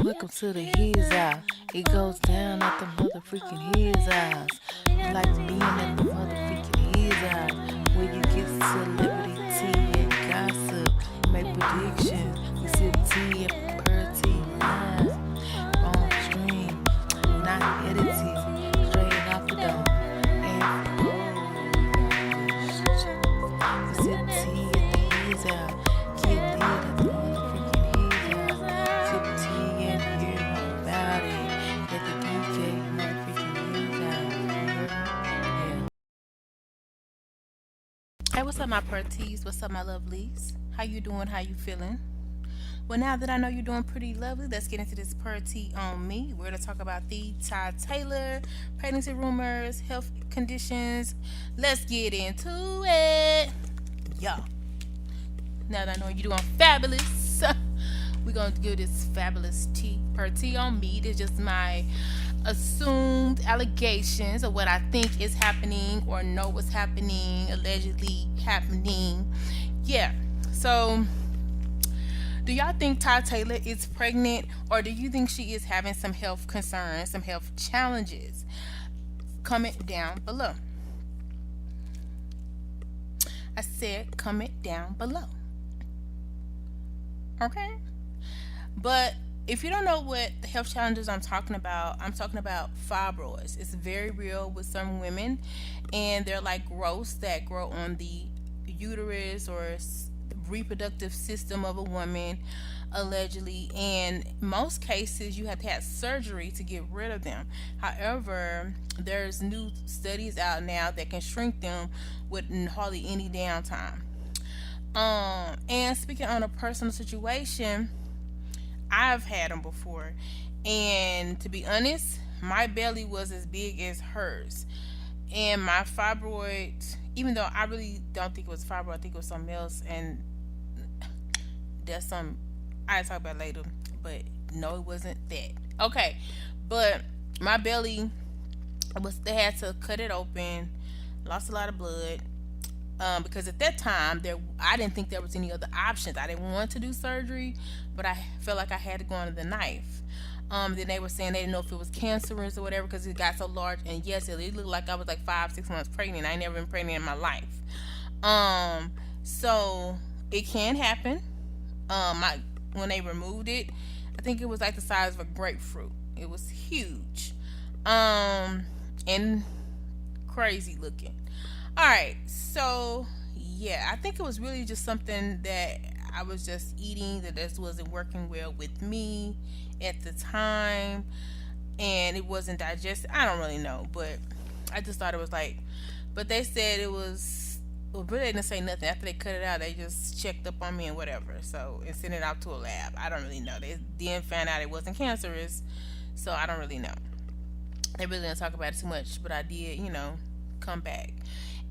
Welcome to the His House. It goes down at the motherfucking His House. Like being at the motherfucking His House, where you get celebrity tea and gossip, make predictions. We sip tea and per tea live on stream, not edited, straight off the dome. And we sip tea at the His House. Get lit at the motherfucking His House. Sip tea and hear all about it. At the DJ motherfucking His House. Yeah. Hey, what's up, my perties? What's up, my lovelies? How you doing? How you feeling? Well, now that I know you're doing pretty lovely, let's get into this perty on me. We're going to talk about the Ty Taylor, pregnancy rumors, health conditions. Let's get into it. Yeah. Now that I know you're doing fabulous, we're going to give this fabulous tea per tea on me. It's just my assumed allegations of what I think is happening or know what's happening, allegedly happening. Yeah. So, do y'all think Ty Taylor is pregnant, or do you think she is having some health concerns, some health challenges? Comment down below. I said comment down below. Okay? But if you don't know what the health challenges I'm talking about fibroids. It's very real with some women, and they're like growths that grow on the uterus or reproductive system of a woman, allegedly. In most cases, you have to have surgery to get rid of them. However, there's new studies out now that can shrink them with hardly any downtime. And speaking on a personal situation, I've had them before, and to be honest, my belly was as big as hers, and my fibroid, even though I really don't think it was fibroid, I think it was something else, and that's some I'll talk about later, but no, it wasn't that. Okay, but my belly they had to cut it open, lost a lot of blood. Because at that time I didn't think there was any other options. I didn't want to do surgery, but I felt like I had to go under the knife. Then they were saying they didn't know if it was cancerous or whatever because it got so large. And yes, it looked like I was like 5-6 months pregnant. I ain't never been pregnant in my life. So it can happen. When they removed it, I think it was like the size of a grapefruit. It was huge, and crazy looking. All right, so yeah, I think it was really just something that I was just eating that just wasn't working well with me at the time, and it wasn't digested. I don't really know, but I just thought it was like, but they said it was, well, but they didn't say nothing. After they cut it out, they just checked up on me and whatever, so, and sent it out to a lab. I don't really know. They then found out it wasn't cancerous, so I don't really know. They really didn't talk about it too much, but I did, come back.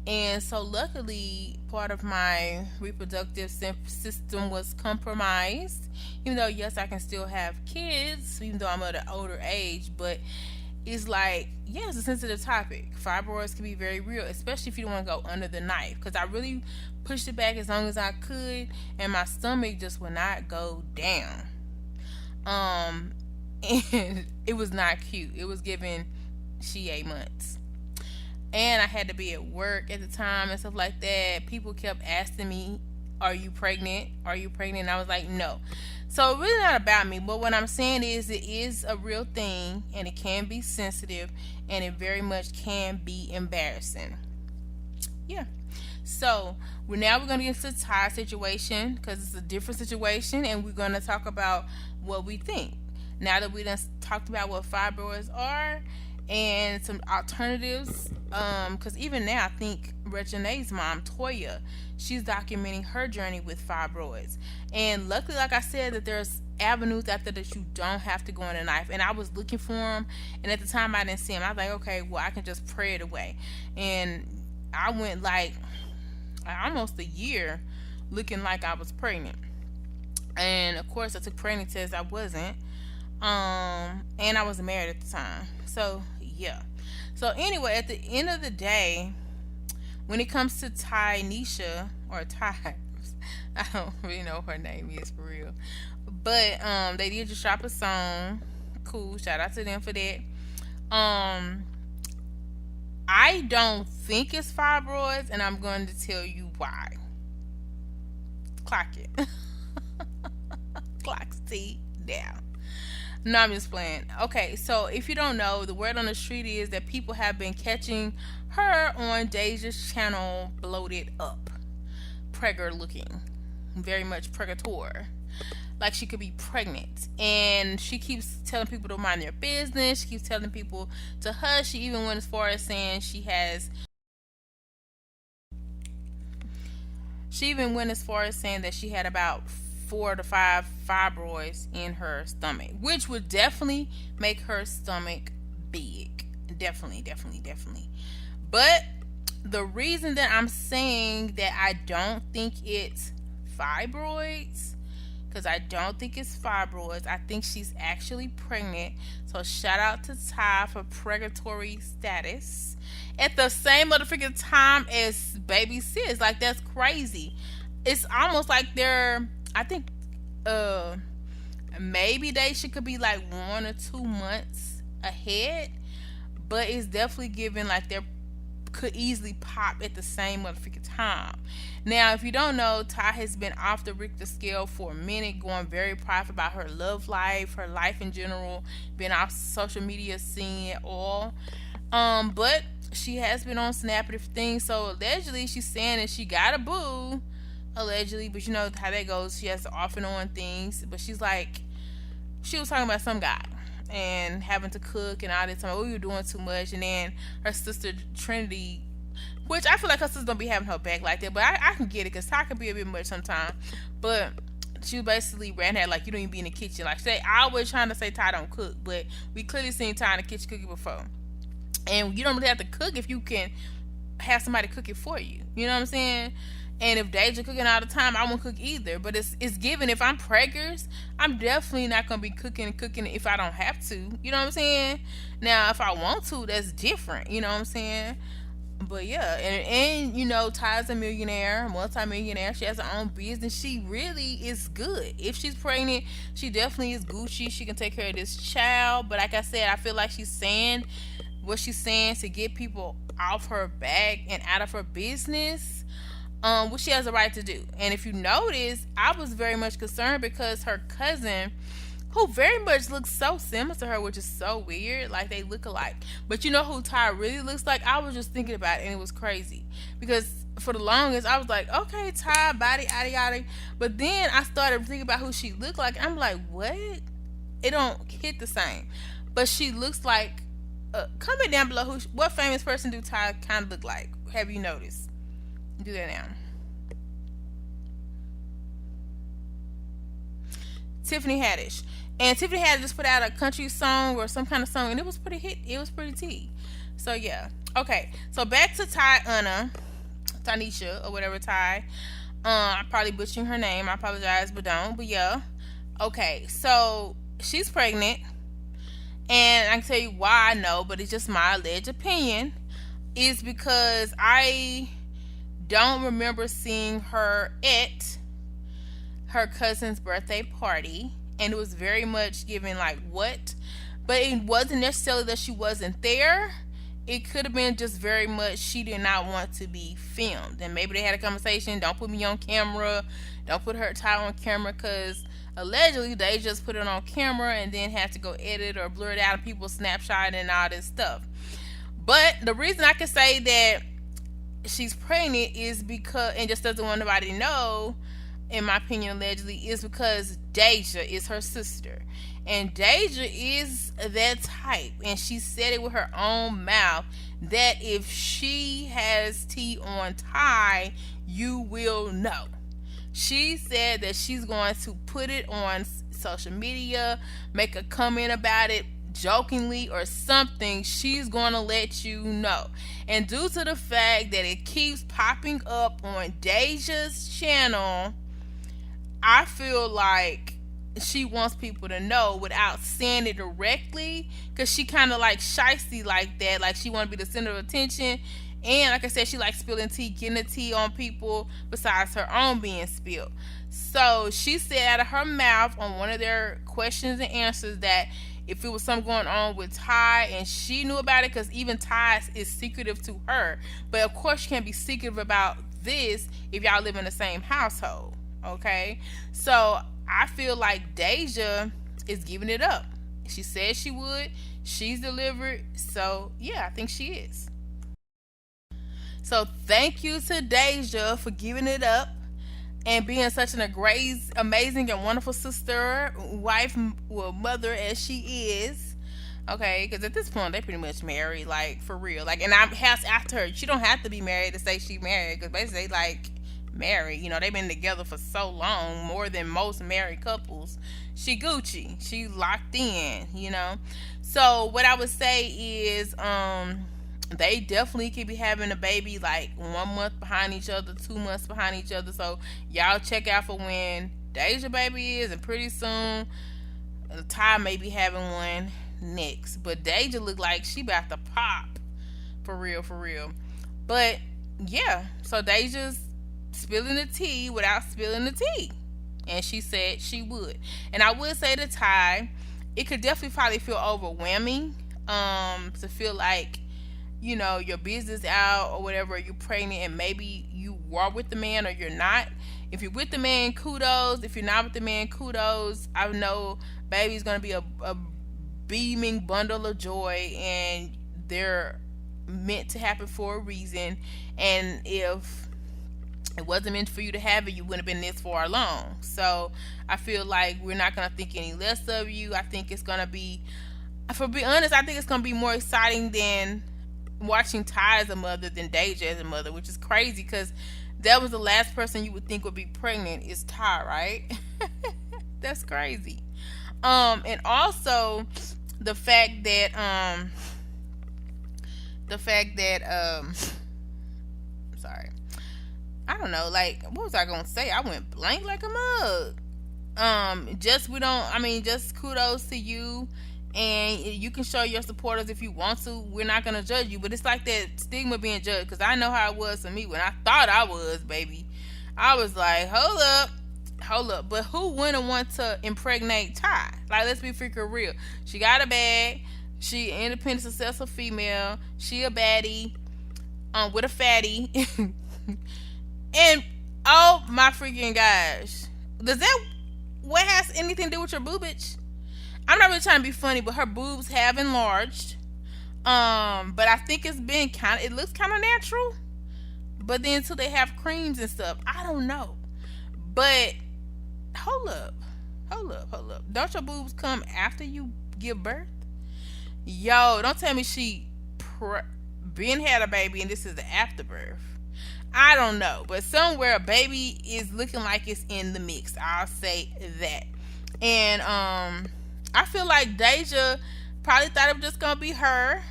And so, luckily, part of my reproductive system was compromised. Even though, yes, I can still have kids, even though I'm at an older age. But it's like, yeah, it's a sensitive topic. Fibroids can be very real, especially if you don't want to go under the knife. Because I really pushed it back as long as I could, and my stomach just would not go down. And it was not cute. It was giving she 8 months. And I had to be at work at the time and stuff like that. People kept asking me, are you pregnant? Are you pregnant? And I was like, no. So, really not about me. But what I'm saying is, it is a real thing, and it can be sensitive, and it very much can be embarrassing. Yeah. So, we're going to get into the Ty situation, because it's a different situation, and we're going to talk about what we think. Now that we done talked about what fibroids are, and some alternatives, because even now I think Regine's mom, Toya, she's documenting her journey with fibroids, and luckily, like I said, that there's avenues out there that you don't have to go in a knife. And I was looking for them, and at the time I didn't see them. I was like, okay, well, I can just pray it away. And I went like almost a year looking like I was pregnant, and of course I took pregnancy tests. I wasn't, and I was married at the time. So yeah. So anyway, at the end of the day, when it comes to Tynesha or Ty, I don't really know what her name is for real. But they did just drop a song. Cool. Shout out to them for that. Um I don't think it's fibroids, and I'm going to tell you why. Clock it. Clock's T down. No, I'm just playing. Okay, so if you don't know, the word on the street is that people have been catching her on Deja's channel bloated up, pregger looking, very much pregator. Like she could be pregnant. And she keeps telling people to mind their business. She keeps telling people to hush. She even went as far as saying she even went as far as saying that she had about 4 to 5 fibroids in her stomach, which would definitely make her stomach big. Definitely, definitely, definitely. But the reason that I'm saying that I don't think it's fibroids, because I don't think it's fibroids. I think she's actually pregnant. So shout out to Ty for pregatory status at the same motherfucking time as baby sis. Like, that's crazy. It's almost like they're, I think, uh, maybe they should could be like 1 or 2 months ahead, but it's definitely giving like they're could easily pop at the same motherfucking time. Now, if you don't know, Ty has been off the Richter scale for a minute, going very private about her love life, her life in general, been off social media, seeing it all. But she has been on Snap and different things. So allegedly, she's saying that she got a boo, allegedly. But you know how that goes. She has to off and on things. But she's like, she was talking about some guy and having to cook and all this time. Oh, you're doing too much. And then her sister Trinity, which I feel like her sister don't be having her back like that, but I can get it because Ty can be a bit much sometimes. But she basically ran her like, you don't even be in the kitchen. Like, they always trying to say Ty don't cook, but we clearly seen Ty in the kitchen cooking before. And you don't really have to cook if you can have somebody cook it for you. You know what I'm saying? And if Deja cooking all the time, I won't cook either. But it's given. If I'm preggers, I'm definitely not gonna be cooking if I don't have to. You know what I'm saying? Now, if I want to, that's different. You know what I'm saying? But yeah, and you know, Ty's a millionaire, multi-millionaire. She has her own business. She really is good. If she's pregnant, she definitely is Gucci. She can take care of this child. But like I said, I feel like she's saying what she's saying to get people off her back and out of her business, which she has a right to do. And if you notice, I was very much concerned because her cousin, who very much looks so similar to her, which is so weird, like they look alike. But you know who Ty really looks like? I was just thinking about it, and it was crazy because for the longest I was like, okay, Ty, body, yada yada. But then I started thinking about who she looked like, and I'm like, what? It don't hit the same. But she looks like. Comment down below what famous person do Ty kind of look like? Have you noticed? Do that now. Tiffany Haddish. And Tiffany Haddish just put out a country song or some kind of song, and it was pretty hit. It was pretty tea. So yeah. Okay. So back to Tanisha or whatever Ty. I'm probably butchering her name. I apologize, but don't. But yeah. Okay. So she's pregnant. And I can tell you why I know, but it's just my alleged opinion, is because I don't remember seeing her at her cousin's birthday party, and it was very much given like what, but it wasn't necessarily that she wasn't there. It could have been just very much she did not want to be filmed, and maybe they had a conversation. Don't put me on camera. Don't put her Ty on camera, because allegedly they just put it on camera and then had to go edit or blur it out of people's snapshot and all this stuff. But the reason I can say that she's pregnant is because, and just doesn't want nobody to know, in my opinion, allegedly, is because Deja is her sister. And Deja is that type, and she said it with her own mouth, that if she has tea on Ty, you will know. She said that she's going to put it on social media, make a comment about it jokingly or something. She's going to let you know. And due to the fact that it keeps popping up on Deja's channel, I feel like she wants people to know without saying it directly, because she kind of like shysty like that, like she want to be the center of attention. And like I said, she likes spilling tea, getting the tea on people besides her own being spilled. So she said out of her mouth on one of their questions and answers that if it was something going on with Ty and she knew about it, because even Ty is secretive to her. But of course, she can't be secretive about this if y'all live in the same household. Okay? So I feel like Deja is giving it up. She said she would. She's delivered. So yeah, I think she is. So thank you to Deja for giving it up and being such an great, amazing, and wonderful sister, wife, well, mother as she is. Okay, because at this point they pretty much married, like for real. Like, and I have after her, she don't have to be married to say she married, because basically like married. You know, they've been together for so long, more than most married couples. She Gucci, she locked in. You know, so what I would say is, they definitely could be having a baby like 1 month behind each other, 2 months behind each other. So y'all check out for when Deja baby is, and pretty soon Ty may be having one next. But Deja look like she about to pop for real, for real. But yeah, so Deja's spilling the tea without spilling the tea, and she said she would. And I would say to Ty, it could definitely probably feel overwhelming, to feel like, you know, your business out or whatever, you're pregnant and maybe you are with the man or you're not. If you're with the man, kudos. If you're not with the man, kudos. I know baby's gonna be a beaming bundle of joy, and they're meant to happen for a reason. And if it wasn't meant for you to have it, you wouldn't have been this far along. So I feel like we're not gonna think any less of you. I think it's gonna be, for be honest, I think it's gonna be more exciting than watching Ty as a mother than Deja as a mother, which is crazy because that was the last person you would think would be pregnant is Ty, right? That's crazy. And also the fact that sorry, I don't know, like, what was I gonna say? I went blank like a mug. Just we don't. I mean, just kudos to you, and you can show your supporters if you want to. We're not gonna judge you, but it's like that stigma being judged. Because I know how it was for me when I thought I was, baby. I was like, hold up. But who wouldn't want to impregnate Ty? Like, let's be freaking real. She got a bag. She an independent, successful female. She a baddie, with a fatty. And oh my freaking gosh, does that what has anything to do with your boobage? I'm not really trying to be funny, but her boobs have enlarged. But I think it's been it looks kind of natural. But then until they have creams and stuff, I don't know. But hold up. Don't your boobs come after you give birth? Yo, don't tell me she been had a baby and this is the afterbirth. I don't know, but somewhere a baby is looking like it's in the mix. I'll say that. And I feel like Deja probably thought it was just gonna be her,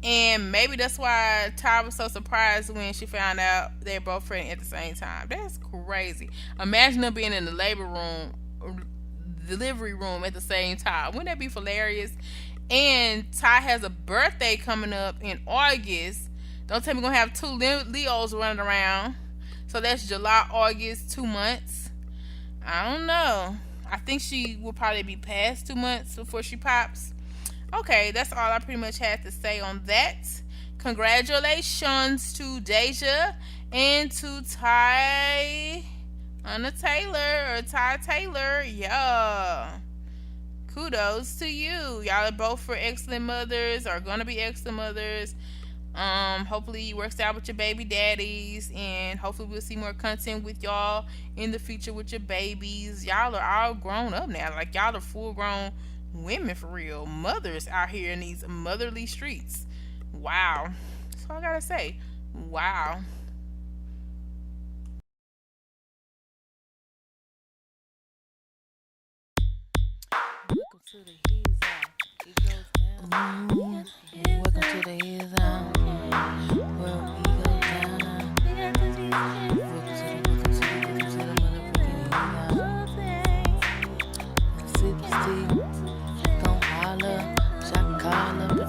and maybe that's why Ty was so surprised when she found out they're both pregnant at the same time. That's crazy. Imagine them being in the delivery room at the same time. Wouldn't that be hilarious? And Ty has a birthday coming up in August. Don't tell me we're going to have two Leos running around. So that's July, August, 2 months. I don't know. I think she will probably be past 2 months before she pops. Okay, that's all I pretty much had to say on that. Congratulations to Deja and to Ty Taylor. Yeah. Kudos to you. Y'all are both for excellent mothers, or going to be excellent mothers. Hopefully it works out with your baby daddies, and hopefully we'll see more content with y'all in the future with your babies. Y'all are all grown up now. Like, y'all are full grown women for real. Mothers out here in these motherly streets. Wow. That's all I gotta say. Wow. Welcome to the He's Out. It goes down. Welcome to the He's Out. Well, we go down. Welcome to the motherfucking He's Out. Sip Steve, gon' holler, shot caller, but